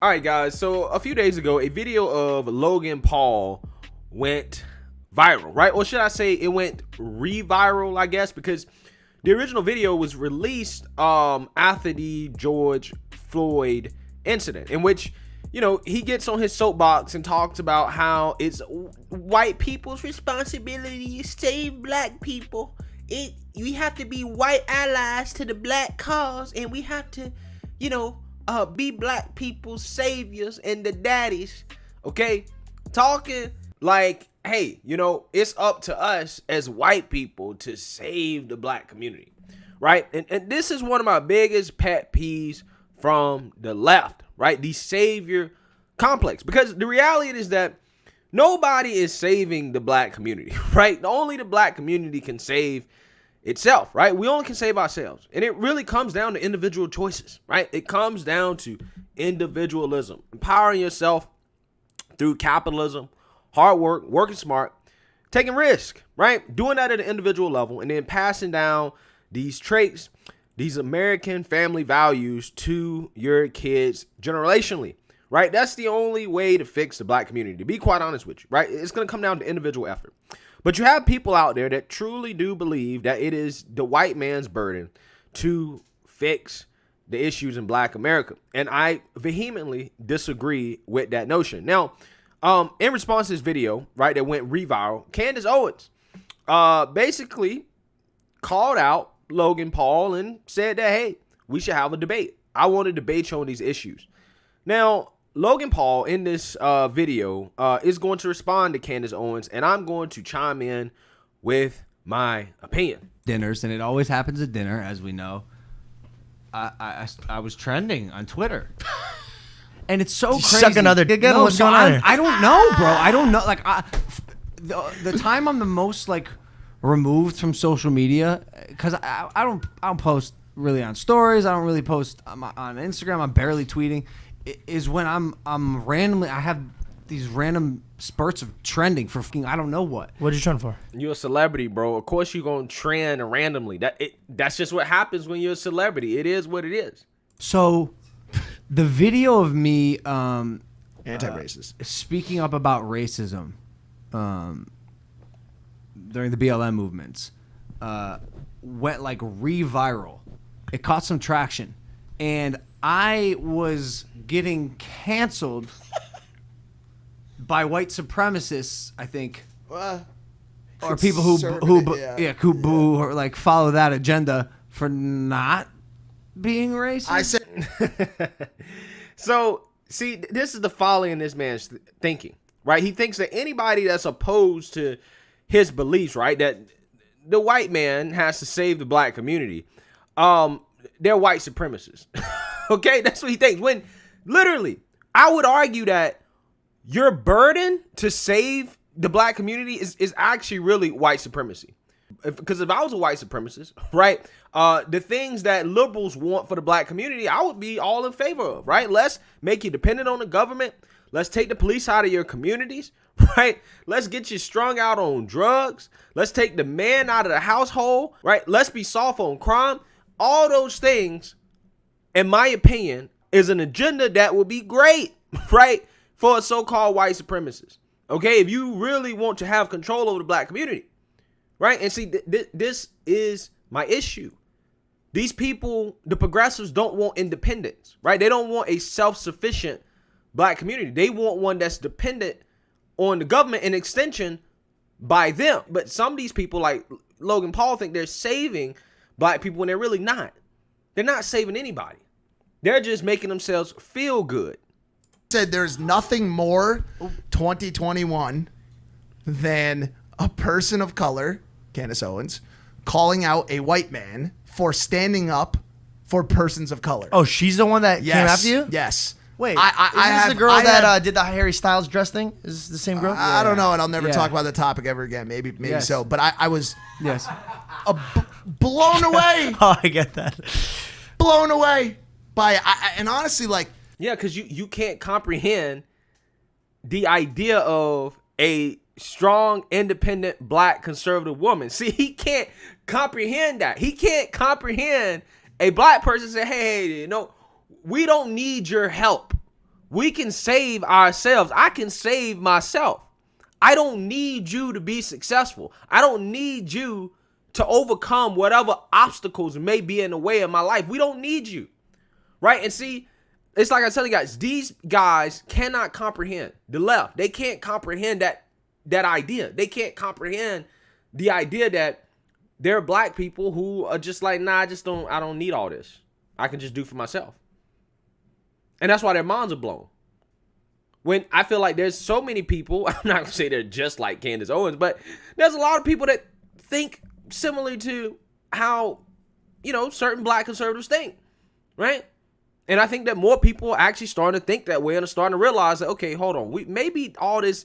All right, guys. So a few days ago, a video of Logan Paul went viral, right? Or should I say it went re-viral, I guess, because the original video was released after the George Floyd incident, in which, he gets on his soapbox and talks about how it's white people's responsibility to save black people. We have to be white allies to the black cause, and we have to, be black people's saviors and the daddies. Okay, talking like, hey, it's up to us as white people to save the black community, right? And this is one of my biggest pet peeves from the left, right? The savior complex, because the reality is that nobody is saving the black community, right? Only the black community can save itself, right? We only can save ourselves. And it really comes down to individual choices, right? It comes down to individualism, empowering yourself through capitalism, hard work, working smart, taking risk, right? Doing that at an individual level, and then passing down these traits, these American family values to your kids generationally, right? That's the only way to fix the black community, to be quite honest with you, right? It's going to come down to individual effort. But you have people out there that truly do believe that it is the white man's burden to fix the issues in black America. And I vehemently disagree with that notion. Now, in response to this video, right, that went re-viral, Candace Owens basically called out Logan Paul and said that, hey, we should have a debate. I want to debate you on these issues. Now, Logan Paul in this video is going to respond to Candace Owens, and I'm going to chime in with my opinion. Dinners, and it always happens at dinner, as we know. I was trending on Twitter, and it's so crazy. Suck another dick again? What's going on here? I don't know, bro. I don't know. Like the time I'm the most removed from social media, because I don't post really on stories. I don't really post on Instagram. I'm barely tweeting. Is when I'm randomly, I have these random spurts of trending for I don't know what. What are you trending for? You're a celebrity, bro. Of course you're going to trend randomly. That's just what happens when you're a celebrity. It is what it is. So the video of me Anti-racist. speaking up about racism during the BLM movements went re-viral. It caught some traction, and I was getting canceled by white supremacists, I think, or people who boo or follow that agenda for not being racist. I said. So, see, this is the folly in this man's thinking, right? He thinks that anybody that's opposed to his beliefs, right, that the white man has to save the black community, they're white supremacists. Okay, that's what he thinks. When literally, I would argue that your burden to save the black community is actually really white supremacy. Because if I was a white supremacist, right, the things that liberals want for the black community, I would be all in favor of, right? Let's make you dependent on the government. Let's take the police out of your communities, right? Let's get you strung out on drugs. Let's take the man out of the household, right? Let's be soft on crime. All those things, in my opinion, is an agenda that would be great, right, for a so-called white supremacist. Okay, if you really want to have control over the black community, right? And see, this is my issue. These people, the progressives, don't want independence, right? They don't want a self-sufficient black community. They want one that's dependent on the government and extension by them. But some of these people, like Logan Paul, think they're saving black people when they're really not. They're not saving anybody. They're just making themselves feel good. Said there's nothing more 2021 than a person of color, Candace Owens, calling out a white man for standing up for persons of color. Oh, she's the one that came after you? Yes. Wait, I is this the girl that did the Harry Styles dress thing? Is this the same girl? I don't know, and I'll never talk about the topic ever again. Maybe Yes. so. But I was Yes. blown away. Oh, I get that. Blown away by and honestly, Yeah, because you can't comprehend the idea of a strong, independent, black, conservative woman. See, he can't comprehend that. He can't comprehend a black person say, hey, we don't need your help. We can save ourselves. I can save myself. I don't need you to be successful. I don't need you to overcome whatever obstacles may be in the way of my life. We don't need you, right? And see, it's like I tell you guys, these guys cannot comprehend the left. They can't comprehend that idea. They can't comprehend the idea that there are black people who are just like, nah, I don't need all this. I can just do for myself. And that's why their minds are blown. When I feel like there's so many people, I'm not gonna say they're just like Candace Owens, but there's a lot of people that think similarly to how, certain black conservatives think, right? And I think that more people are actually starting to think that way and are starting to realize that, okay, hold on, maybe all this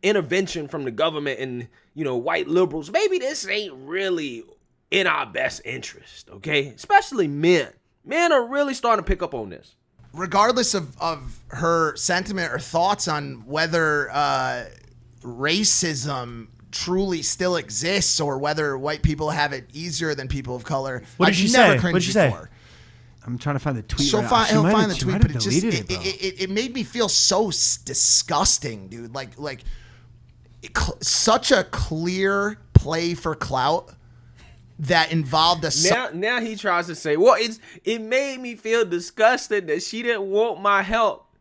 intervention from the government and, white liberals, maybe this ain't really in our best interest, okay? Especially men. Men are really starting to pick up on this. Regardless of her sentiment or thoughts on whether racism truly still exists or whether white people have it easier than people of color, What did she say? What did she say? I'm trying to find the tweet. So right he'll now. find the She tweet, might but have it just deleted bro. it made me feel so disgusting, dude. Like such a clear play for clout that involved a now he tries to say, well, it made me feel disgusted that she didn't want my help.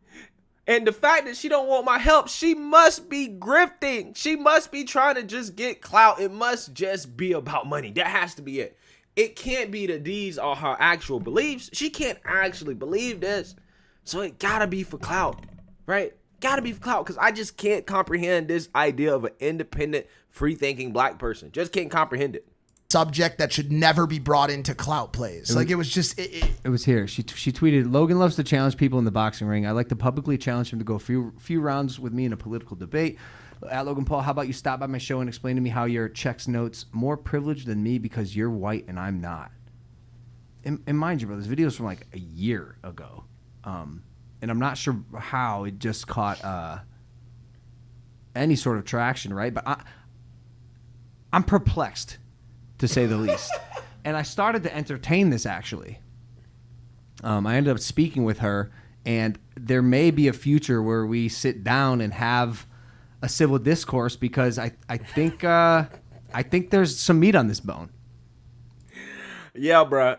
And the fact that she don't want my help, she must be grifting. She must be trying to just get clout. It must just be about money. That has to be it. It can't be that these are her actual beliefs. She can't actually believe this. So it gotta be for clout, right? Gotta be for clout, because I just can't comprehend this idea of an independent, free-thinking black person. Just can't comprehend it. subject that should never be brought into clout plays. It was just it was here. She tweeted, Logan loves to challenge people in the boxing ring. I like to publicly challenge him to go a few rounds with me in a political debate. At Logan Paul, how about you stop by my show and explain to me how your checks notes more privileged than me because you're white and I'm not. And mind you, bro, this video is from like a year ago. And I'm not sure how it just caught any sort of traction, right? But I'm perplexed, to say the least. And I started to entertain this, actually. I ended up speaking with her, and there may be a future where we sit down and have a civil discourse, because I think there's some meat on this bone. Yeah, bro.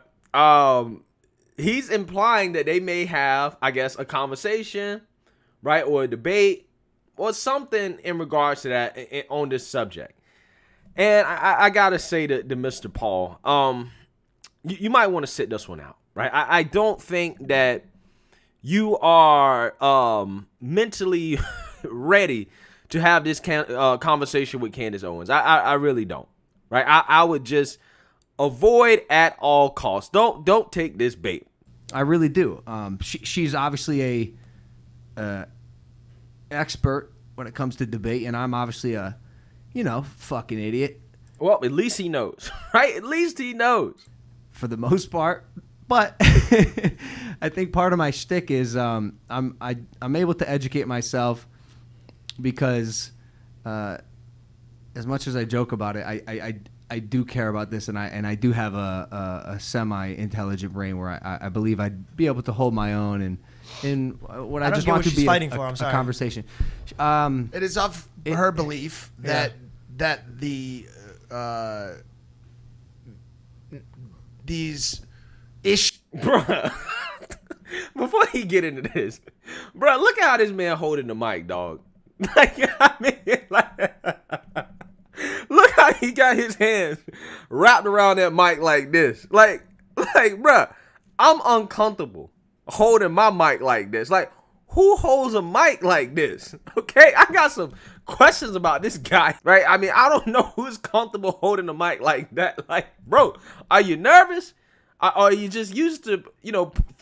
He's implying that they may have, I guess, a conversation, right, or a debate, or something in regards to that on this subject. And I gotta say to Mr. Paul, you might want to sit this one out, right? I don't think that you are mentally ready to have this conversation with Candace Owens. I really don't, right? I would just avoid at all costs. Don't take this bait. I really do. She's obviously a expert when it comes to debate, and I'm obviously a fucking idiot. Well, at least he knows, right? At least he knows. For the most part. But I think part of my shtick is I'm able to educate myself, because as much as I joke about it, I do care about this, and I do have a semi-intelligent brain where I believe I'd be able to hold my own in what I just want to be a conversation. it is of her belief that the these issues. Bruh, before he get into this, bruh, look at how this man holding the mic, dog. Like, look how he got his hands wrapped around that mic like this. Like, bruh, I'm uncomfortable holding my mic like this. Like, who holds a mic like this? Okay, I got some questions about this guy, right? I mean, I don't know who's comfortable holding a mic like that. Like, bro, are you nervous? Or are you just used to,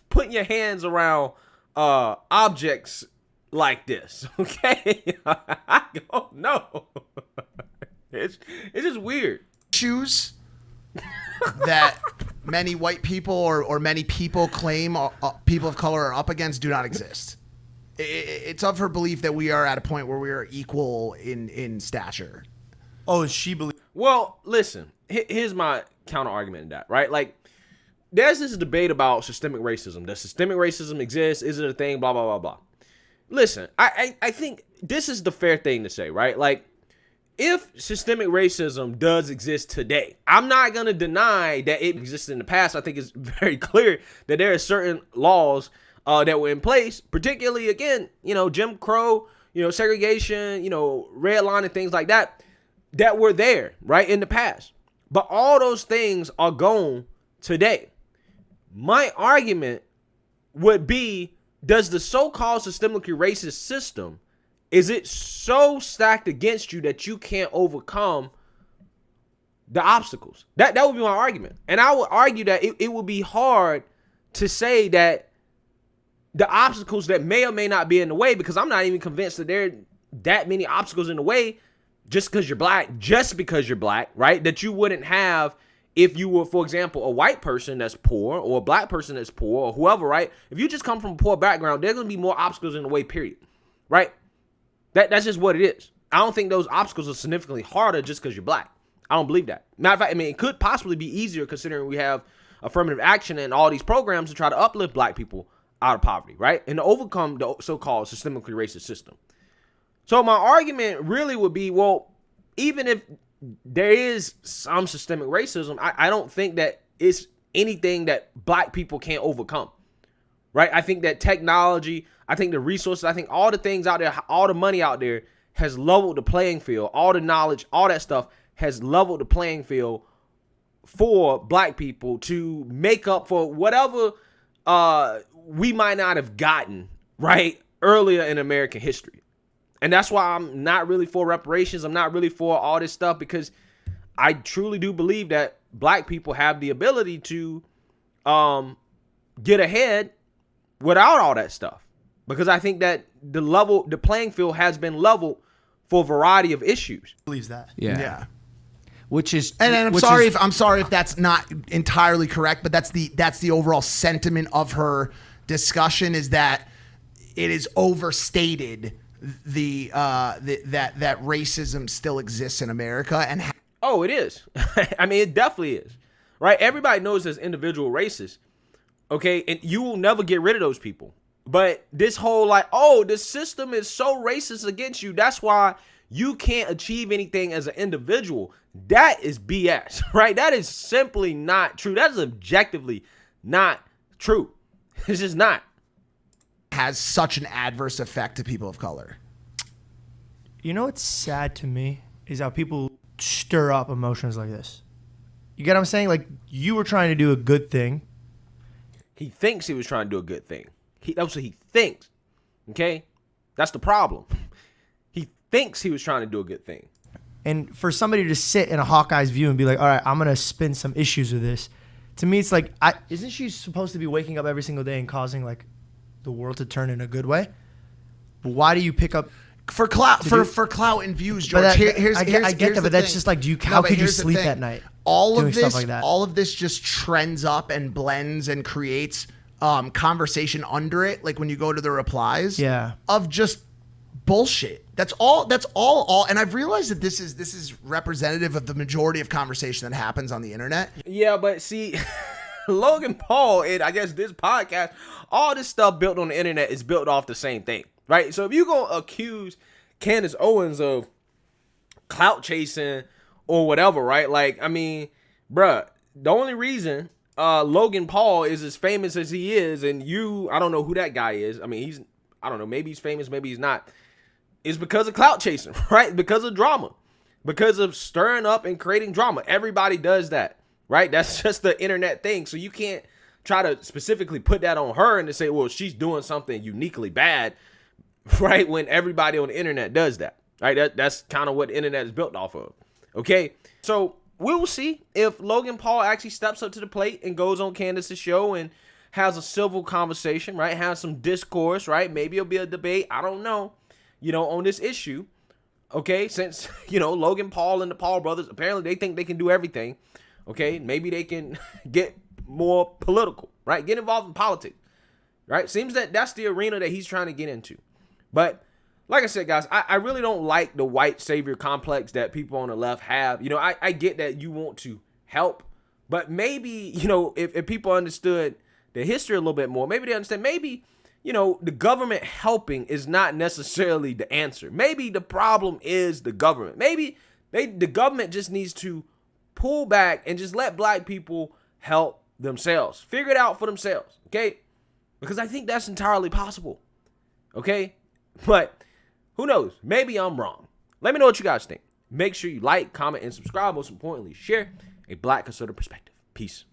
putting your hands around objects like this? Okay, I don't know. It's just weird. Issues that many white people or many people claim people of color are up against do not exist. It's of her belief that we are at a point where we are equal in stature. Oh, she believes. Well, listen, here's my counter argument to that, right? Like, there's this debate about systemic racism. Does systemic racism exist? Is it a thing? Blah, blah, blah, blah. listen, I think this is the fair thing to say, right? Like, if systemic racism does exist today, I'm not going to deny that it existed in the past. I think it's very clear that there are certain laws that were in place, particularly, again, Jim Crow, segregation, red line and things like that, that were there, right, in the past. But all those things are gone today. My argument would be, does the so-called systemically racist system, is it so stacked against you that you can't overcome the obstacles? That would be my argument. And I would argue that it would be hard to say that the obstacles that may or may not be in the way, because I'm not even convinced that there are that many obstacles in the way just because you're black, right? That you wouldn't have if you were, for example, a white person that's poor or a black person that's poor or whoever, right? If you just come from a poor background, there's going to be more obstacles in the way, period, right? That's just what it is. I don't think those obstacles are significantly harder just because you're black. I don't believe that. Matter of fact, it could possibly be easier considering we have affirmative action and all these programs to try to uplift black people out of poverty, right? And to overcome the so-called systemically racist system. So my argument really would be, well, even if there is some systemic racism, I don't think that it's anything that black people can't overcome, right? I think that technology, I think the resources, I think all the things out there, all the money out there has leveled the playing field. All the knowledge, all that stuff has leveled the playing field for black people to make up for whatever we might not have gotten, right, earlier in American history. And that's why I'm not really for reparations. I'm not really for all this stuff, because I truly do believe that black people have the ability to get ahead without all that stuff. Because I think that the playing field has been leveled for a variety of issues. Believes that. Yeah. Which is, And I'm sorry if that's not entirely correct, but that's the overall sentiment of her discussion, is that it is overstated that racism still exists in America. And oh, it is. It definitely is, right? Everybody knows there's individual racists, okay, and you will never get rid of those people. But this whole the system is so racist against you, that's why you can't achieve anything as an individual. That is BS, right? That is simply not true. That is objectively not true. It's just not. has such an adverse effect to people of color. You know what's sad to me is how people stir up emotions like this. You get what I'm saying? Like, you were trying to do a good thing. He thinks he was trying to do a good thing. That's what he thinks. Okay? That's the problem. He thinks he was trying to do a good thing. And for somebody to sit in a Hawkeye's view and be like, all right, I'm going to spin some issues with this. To me, it's like, isn't she supposed to be waking up every single day and causing, like, the world to turn in a good way? Why do you pick up... For clout, for clout and views, George. I get that, but that's just like, how could you sleep at night? All of stuff like that? All of this just trends up and blends and creates conversation under it. Like when you go to the replies, of just bullshit. That's all. And I've realized that this is representative of the majority of conversation that happens on the internet. Yeah, but see, Logan Paul and I guess this podcast, all this stuff built on the internet is built off the same thing. Right, so if you gonna accuse Candace Owens of clout chasing or whatever, right? Like, I mean, bruh, the only reason Logan Paul is as famous as he is, and I don't know who that guy is. I mean, I don't know, maybe he's famous, maybe he's not. Is because of clout chasing, right? Because of drama, because of stirring up and creating drama. Everybody does that, right? That's just the internet thing. So you can't try to specifically put that on her and to say, well, she's doing something uniquely bad. Right, when everybody on the internet does that, right? That's kind of what the internet is built off of. Okay, so we'll see if Logan Paul actually steps up to the plate and goes on Candace's show and has a civil conversation, right? Has some discourse, right? Maybe it'll be a debate. I don't know, on this issue. Okay, since Logan Paul and the Paul brothers apparently they think they can do everything. Okay, maybe they can get more political, right? Get involved in politics, right? Seems that that's the arena that he's trying to get into. But like I said, guys, I really don't like the white savior complex that people on the left have. I get that you want to help, but maybe, if people understood the history a little bit more, maybe they understand, maybe, the government helping is not necessarily the answer. Maybe the problem is the government. Maybe the government just needs to pull back and just let black people help themselves. Figure it out for themselves, okay? Because I think that's entirely possible, okay? But who knows? Maybe I'm wrong. Let me know what you guys think. Make sure you like, comment, and subscribe. Most importantly, share a black conservative perspective. Peace.